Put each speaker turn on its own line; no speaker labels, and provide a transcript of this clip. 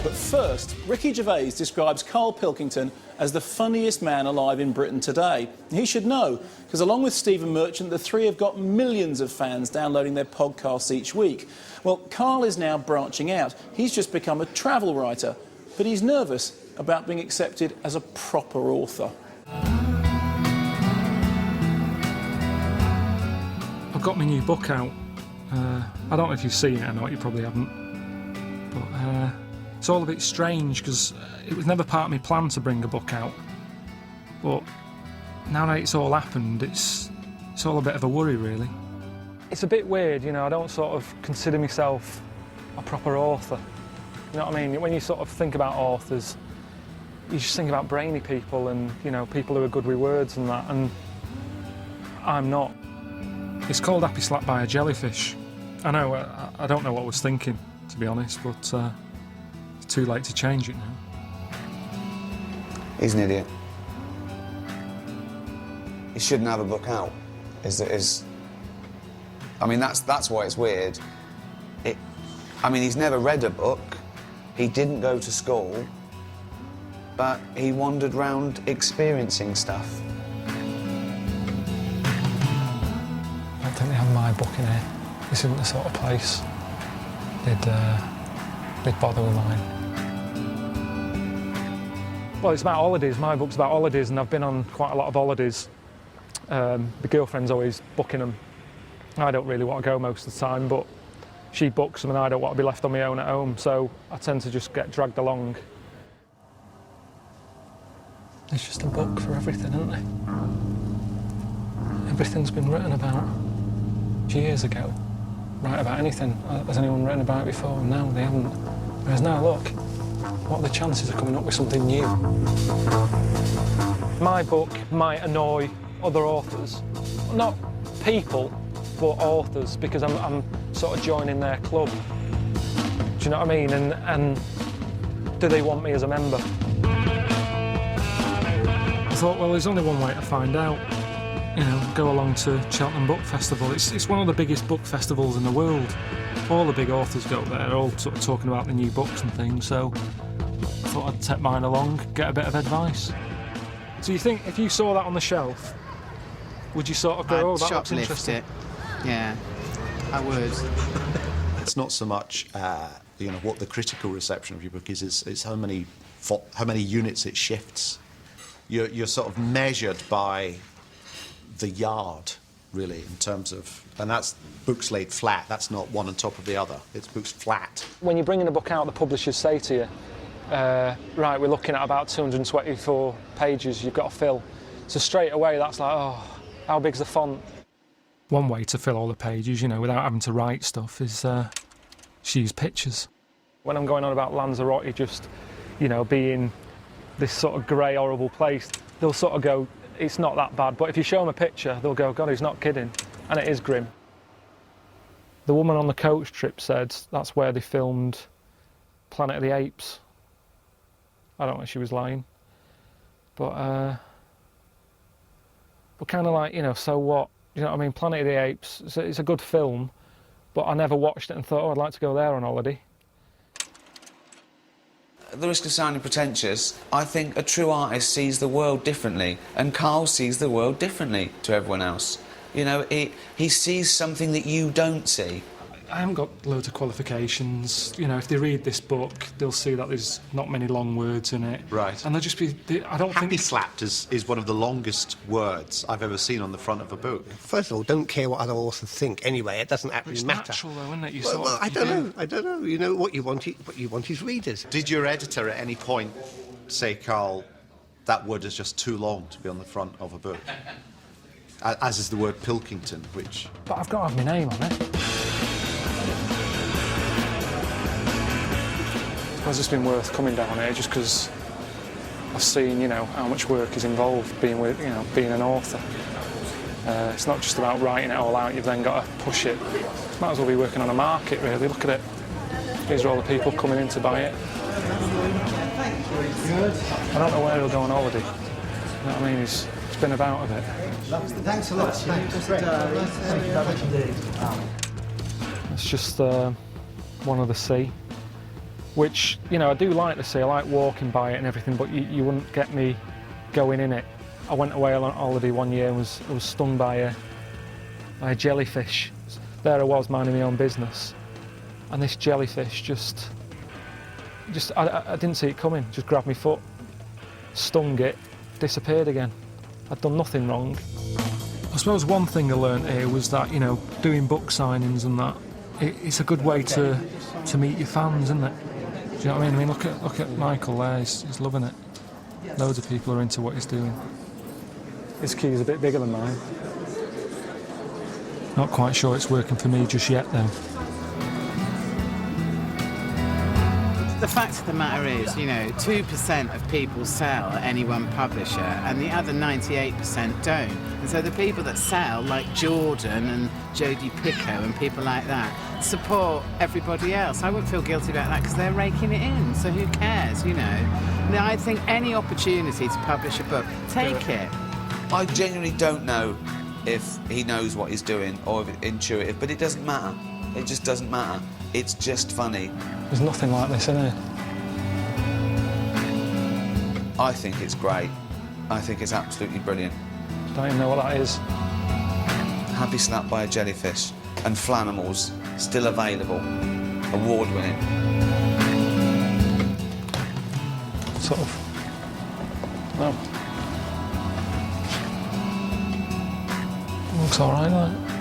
But first, Ricky Gervais describes Karl Pilkington as the funniest man alive in Britain today. He should know, because along with Stephen Merchant, the three have got millions of fans downloading their podcasts each week. Well, Karl is now branching out. He's just become a travel writer, but he's nervous about being accepted as a proper author.
I've got my new book out. I don't know if you've seen it or not, you probably haven't. But it's all a bit strange because it was never part of my plan to bring a book out. But now that it's all happened, it's all a bit of a worry, really. It's a bit weird, you know, I don't sort of consider myself a proper author. You know what I mean? When you sort of think about authors, you just think about brainy people and, you know, people who are good with words and that, and I'm not. It's called Happyslapped by a Jellyfish. I know, I don't know what I was thinking, to be honest, but it's too late to change it now.
He's an idiot. He shouldn't have a book out. I mean, that's why it's weird. I mean, he's never read a book. He didn't go to school, but he wandered round experiencing stuff.
I don't think they have my book in here. This isn't the sort of place they'd bother with mine. Well, it's about holidays. My book's about holidays, and I've been on quite a lot of holidays. The girlfriend's always booking them. I don't really want to go most of the time, but she books them and I don't want to be left on my own at home, so I tend to just get dragged along. There's just a book for everything, isn't there? Everything's been written about years ago. Write about anything. Has anyone written about it before? No, they haven't. Whereas now, look, what are the chances of coming up with something new? My book might annoy other authors. Not people, but authors, because I'm sort of joining their club. Do you know what I mean? And do they want me as a member? I thought, well, there's only one way to find out. You know, go along to Cheltenham Book Festival. It's one of the biggest book festivals in the world. All the big authors go there, all sort of talking about the new books and things, so I thought I'd take mine along, get a bit of advice. So you think if you saw that on the shelf, would you sort of go, oh, that looks interesting?
It. Yeah, I would.
It's not so much, you know, what the critical reception of your book is. It's how many units it shifts. You're sort of measured by the yard, really, in terms of, and that's books laid flat. That's not one on top of the other. It's books flat.
When you're bringing a book out, the publishers say to you, right, we're looking at about 224 pages you've got to fill. So straight away, that's like, oh, how big's the font? One way to fill all the pages, you know, without having to write stuff is use pictures. When I'm going on about Lanzarote just, you know, being this sort of grey, horrible place, they'll sort of go, it's not that bad. But if you show them a picture, they'll go, God, he's not kidding. And it is grim. The woman on the coach trip said that's where they filmed Planet of the Apes. I don't know if she was lying. But kind of like, you know, so what? You know what I mean? Planet of the Apes, it's a good film, but I never watched it and thought, oh, I'd like to go there on holiday.
At the risk of sounding pretentious, I think a true artist sees the world differently, and Karl sees the world differently to everyone else. You know, he sees something that you don't see.
I haven't got loads of qualifications. You know, if they read this book, they'll see that there's not many long words in it.
Right.
And they'll just be, I don't think...
Happyslapped is one of the longest words I've ever seen on the front of a book.
First of all, don't care what other authors think anyway. It doesn't actually matter.
It's natural, though, isn't it?
I don't know. You know, what you want is readers.
Did your editor at any point say, Karl, that word is just too long to be on the front of a book? As is the word Pilkington, which...
But I've got to have my name on it. It's just been worth coming down here just because I've seen, you know, how much work is involved being an author. It's not just about writing it all out, you've then got to push it. Might as well be working on a market, really. Look at it. These are all the people coming in to buy it. I don't know where he'll go on holiday. You know what I mean? He's been about a bit.
Thanks a lot. Thank you very much indeed.
It's just one of the sea. which, you know, I do like the sea. I like walking by it and everything, but you wouldn't get me going in it. I went away on holiday one year and was stung by a jellyfish. There I was minding my own business, and this jellyfish just I didn't see it coming. Just grabbed my foot, stung it, disappeared again. I'd done nothing wrong. I suppose one thing I learned here was that, you know, doing book signings and that, it's a good way to meet your fans, isn't it? Do you know what I mean? I mean, look at Michael there. He's loving it. Loads of people are into what he's doing. His key's a bit bigger than mine. Not quite sure it's working for me just yet, though.
The fact of the matter is, you know, 2% of people sell at any one publisher and the other 98% don't. And so the people that sell, like Jordan and Jodie Picoult and people like that, support everybody else. I wouldn't feel guilty about that because they're raking it in, so who cares, you know? Now, I think any opportunity to publish a book, take it.
I genuinely don't know if he knows what he's doing or if it's intuitive, but it doesn't matter. It just doesn't matter. It's just funny.
There's nothing like this, is there?
I think it's great. I think it's absolutely brilliant.
Don't even know what that is.
Happyslapped by a Jellyfish and Flanimals, still available. Award-winning.
Sort of. No. Looks all right, like.